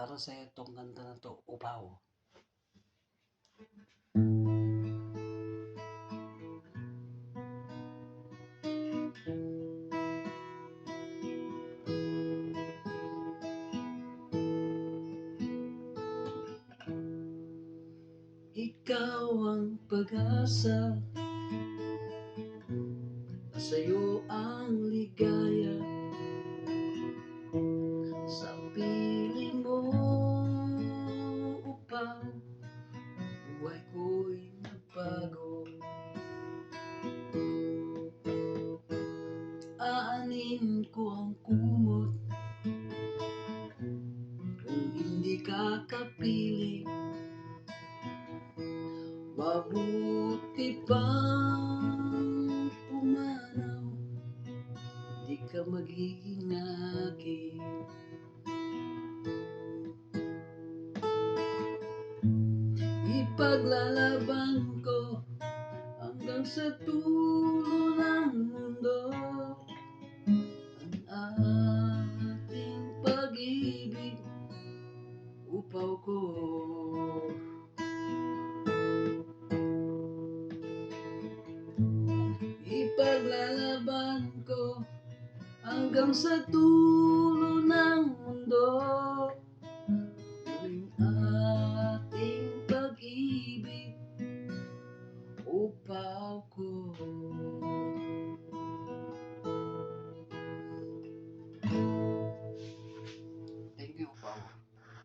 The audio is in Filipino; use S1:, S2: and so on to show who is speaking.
S1: Para sa'yo 'tong kanta na 'to, Upaw. Ikaw ang pag-asa, sa'yo ang ligaya, sa piling mo, Upaw, buhay ko'y nagbago. Aanin ko ang kumot kung hindi ka kapiling. Mabuti pang pumanaw, di ka magiging akin. Ipaglalaban ko hanggang sa dulo ng mundo ang ating pag-ibig, Upaw ko. Ipaglalaban ko hanggang sa dulo